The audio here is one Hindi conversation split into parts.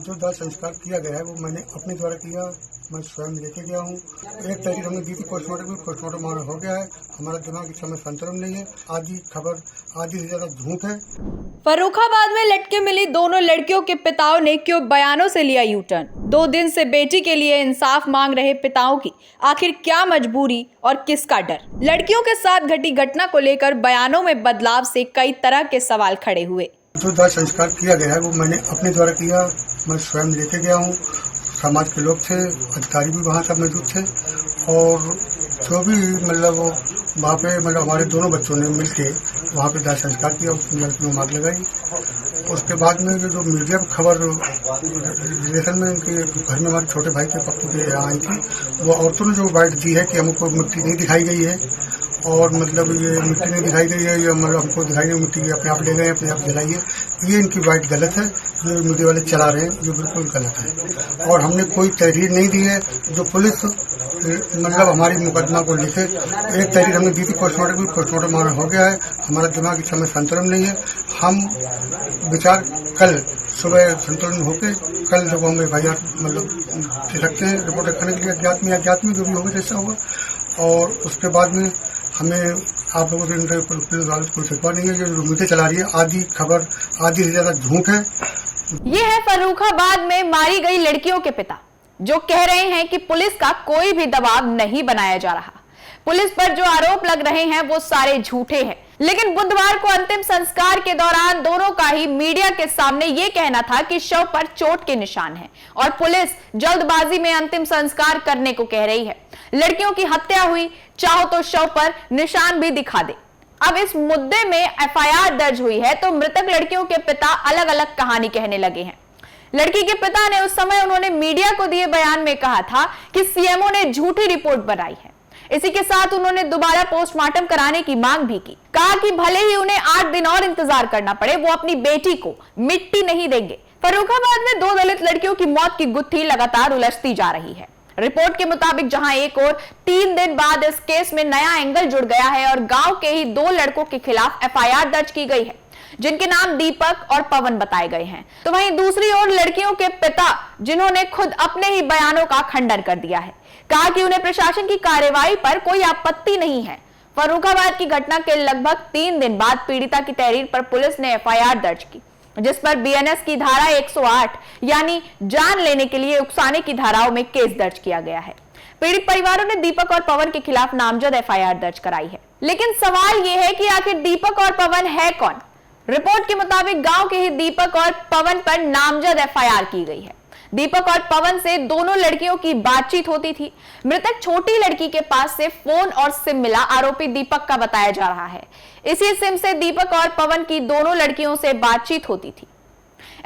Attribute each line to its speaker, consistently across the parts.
Speaker 1: जो दाह संस्कार किया गया है वो मैंने अपने द्वारा किया, मैं स्वयं लेके गया हूँ। 1 तारीख हमने दी थी पोस्टमार्टम में, पोस्टमार्टम हमारा हो गया है। हमारा दिमाग इस समय संतुलन नहीं है। आधी खबर आधी से ज्यादा झूठ है।
Speaker 2: फर्रुखाबाद में लटके मिली दोनों लड़कियों के पिताओं ने क्यों बयानों से लिया यू टर्न। 2 दिन से बेटी के लिए इंसाफ मांग रहे पिताओं की आखिर क्या मजबूरी और किसका डर। लड़कियों के साथ घटी घटना को लेकर बयानों में बदलाव से कई तरह के सवाल खड़े हुए।
Speaker 1: जो दाह संस्कार किया गया है वो मैंने अपने द्वारा किया, मैं स्वयं लेके गया हूँ। समाज के लोग थे, अधिकारी भी वहाँ सब मौजूद थे और जो भी वहाँ पे हमारे दोनों बच्चों ने मिलके वहाँ पे दाह संस्कार किया, उसमें लड़कियों में आग लगाई। उसके बाद में जो मीडिया पर खबर रिलेशन में उनके घर में हमारे छोटे भाई के पप्पू के यहाँ आई थी, वो औरतों ने जो बाइट दी है कि हमको मिट्टी नहीं दिखाई गई है और ये मिट्टी नहीं दिखाई गई है, ये हमको दिखाई गई मिट्टी अपने आप ले गए, अपने आप जलाइए, ये इनकी बाइट गलत है। जो मीडिया वाले चला रहे हैं ये बिल्कुल गलत है और हमने कोई तहरीर नहीं दी है। जो पुलिस हमारी मुकदमा को लिखे, 1 तारीख हमने दी थी पोस्टमार्टम में, पोस्टमार्टम हमारा हो गया है। हमारा दिमाग इस समय संतुलन नहीं है। हम विचार कल सुबह संतुलन होके कल जब हम FIR दे सकते हैं रिपोर्ट रखने के लिए, अज्ञात में जो भी होगा जैसा होगा। और उसके बाद में हमें आप लोगों से कोई शिकवा नहीं है। जो मीडिया चला रही है आधी खबर आधी से ज्यादा झूठ है।
Speaker 2: ये है फर्रुखाबाद में मारी गई लड़कियों के पिता, जो कह रहे हैं कि पुलिस का कोई भी दबाव नहीं बनाया जा रहा। पुलिस पर जो आरोप लग रहे हैं वो सारे झूठे हैं। लेकिन बुधवार को अंतिम संस्कार के दौरान दोनों का ही मीडिया के सामने ये कहना था कि शव पर चोट के निशान हैं और पुलिस जल्दबाजी में अंतिम संस्कार करने को कह रही है। लड़कियों की हत्या हुई, चाहो तो शव पर निशान भी दिखा दे। अब इस मुद्दे में FIR दर्ज हुई है तो मृतक लड़कियों के पिता अलग अलग कहानी कहने लगे हैं। लड़की के पिता ने उस समय उन्होंने मीडिया को दिए बयान में कहा था कि CMO ने झूठी रिपोर्ट बनाई है। इसी के साथ उन्होंने दोबारा पोस्टमार्टम कराने की मांग भी की। कहा कि भले ही उन्हें 8 दिन और इंतजार करना पड़े, वो अपनी बेटी को मिट्टी नहीं देंगे। फर्रुखाबाद में 2 दलित लड़कियों की मौत की गुत्थी लगातार उलझती जा रही है। रिपोर्ट के मुताबिक जहां एक और 3 दिन बाद इस केस में नया एंगल जुड़ गया है और गांव के ही 2 लड़कों के खिलाफ FIR दर्ज की गई है, जिनके नाम दीपक और पवन बताए गए हैं। तो वहीं दूसरी ओर लड़कियों के पिता, जिन्होंने खुद अपने ही बयानों का खंडन कर दिया है, कहा कि उन्हें प्रशासन की कार्रवाई पर कोई आपत्ति नहीं है। फर्रुखाबाद की घटना के लगभग 3 दिन बाद पीड़िता की तहरीर पर पुलिस ने FIR दर्ज की, जिस पर BNS की धारा 108 यानी जान लेने के लिए उकसाने की धाराओं में केस दर्ज किया गया है। पीड़ित परिवारों ने दीपक और पवन के खिलाफ नामजद FIR दर्ज कराई है। लेकिन सवाल यह है कि आखिर दीपक और पवन है कौन। रिपोर्ट के मुताबिक गांव के ही दीपक और पवन पर नामजद FIR की गई है। दीपक और पवन से दोनों लड़कियों की बातचीत होती थी। मृतक छोटी लड़की के पास से फोन और सिम मिला, आरोपी दीपक का बताया जा रहा है। इसी सिम से दीपक और पवन की दोनों लड़कियों से बातचीत होती थी।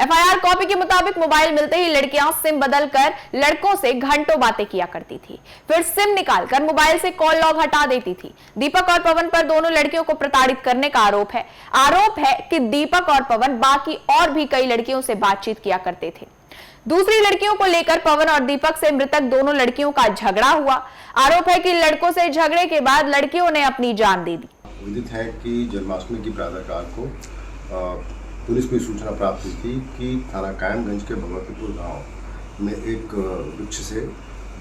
Speaker 2: FIR कॉपी के मुताबिक मोबाइल मिलते ही लड़कियां सिम बदलकर लड़कों से घंटों बातें किया करती थी, फिर सिम निकालकर मोबाइल से कॉल लॉग हटा देती थी। दीपक और पवन पर दोनों लड़कियों को प्रताड़ित करने का आरोप है कि दीपक और पवन बाकी और भी कई लड़कियों से बातचीत किया करते थे। दूसरी लड़कियों को लेकर पवन और दीपक से मृतक दोनों लड़कियों का झगड़ा हुआ। आरोप है कि लड़कों से झगड़े के बाद लड़कियों ने अपनी जान दे दी।
Speaker 3: विदित है कि जन्माष्टमी की प्रातःकाल को पुलिस को सूचना प्राप्त हुई थी कि थाना कायमगंज के भगवतीपुर गांव में एक वृक्ष से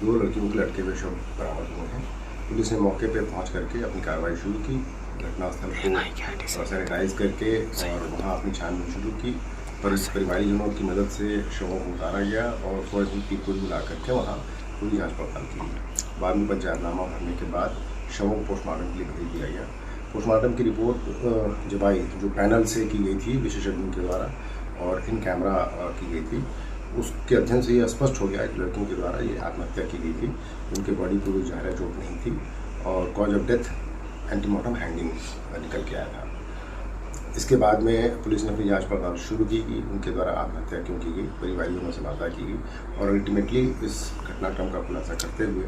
Speaker 3: 2 लड़कियों के लटके हुए शव बरामद हुए हैं। पुलिस ने मौके पर पहुंच करके अपनी कार्रवाई शुरू की, घटनास्थल को सैनिटाइज करके और वहां अपनी छानबीन शुरू की। परिवारीजनों की मदद से शवों को उतारा गया और फॉरेंसिक टीम को बुला करके वहाँ पूरी जांच पड़ताल की गई। बाद में पंचायतनामा भरने के बाद शवों को पोस्टमार्टम के लिए भेज दिया गया। पोस्टमार्टम की रिपोर्ट जब आई, जो पैनल से की गई थी विशेषज्ञों के द्वारा और इन कैमरा की गई थी, उसके अध्ययन से ये स्पष्ट हो गया कि लड़कियों के द्वारा ये आत्महत्या की गई थी। उनके बॉडी को कोई ज़ाहिर चोट नहीं थी और cause of death antemortem hanging निकल के आया था। इसके बाद में पुलिस ने अपनी जांच पड़ताल शुरू की कि उनके द्वारा आत्महत्या क्यों की गई, परिवारियों से वार्ता की गई और अल्टीमेटली इस घटनाक्रम का खुलासा करते हुए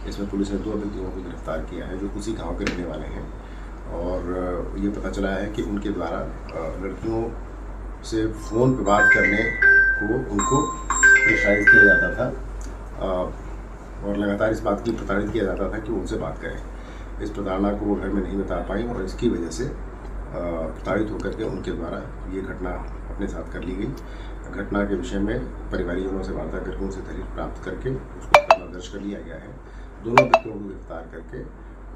Speaker 3: इसमें पुलिस ने 2 व्यक्तियों को गिरफ्तार किया है जो उसी गांव के रहने वाले हैं। और ये पता चला है कि उनके द्वारा लड़कियों से फ़ोन पर बात करने को उनको प्रेशराइज किया जाता था और लगातार इस बात की प्रताड़ित किया जाता था कि वो उनसे बात करें। इस प्रताड़ना को वो घर में नहीं बता पाई और इसकी वजह से प्रताड़ित होकर के उनके द्वारा ये घटना अपने साथ कर ली गई। घटना के विषय में परिवारजनों से वार्ता करके उनसे दलील प्राप्त करके उसको मुकदमा दर्ज कर लिया गया है। दोनों व्यक्तियों को गिरफ्तार करके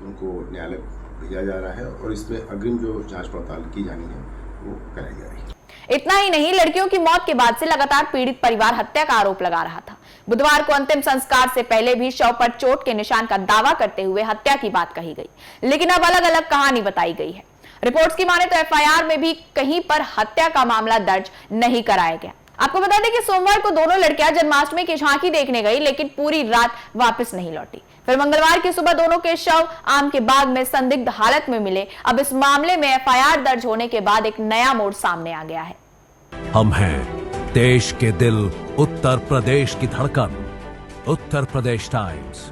Speaker 3: उनको न्यायालय भेजा जा रहा है और इसमें अग्रिम जो जांच पड़ताल की जानी है वो कराई जा रही है।
Speaker 2: इतना ही नहीं, लड़कियों की मौत के बाद से लगातार पीड़ित परिवार हत्या का आरोप लगा रहा था। बुधवार को अंतिम संस्कार से पहले भी शव पर चोट के निशान का दावा करते हुए हत्या की बात कही गई, लेकिन अब अलग अलग कहानी बताई गई है। रिपोर्ट्स की माने तो एफआईआर में भी कहीं पर हत्या का मामला दर्ज नहीं कराया गया। आपको बता दें कि सोमवार को दोनों लड़कियां जन्माष्टमी की झांकी देखने गई, लेकिन पूरी रात वापस नहीं लौटी। फिर मंगलवार की सुबह दोनों के शव आम के बाग में संदिग्ध हालत में मिले। अब इस मामले में एफआईआर दर्ज होने के बाद एक नया मोड़ सामने आ गया है।
Speaker 4: हम हैं देश के दिल, उत्तर प्रदेश की धड़कन, उत्तर प्रदेश टाइम्स।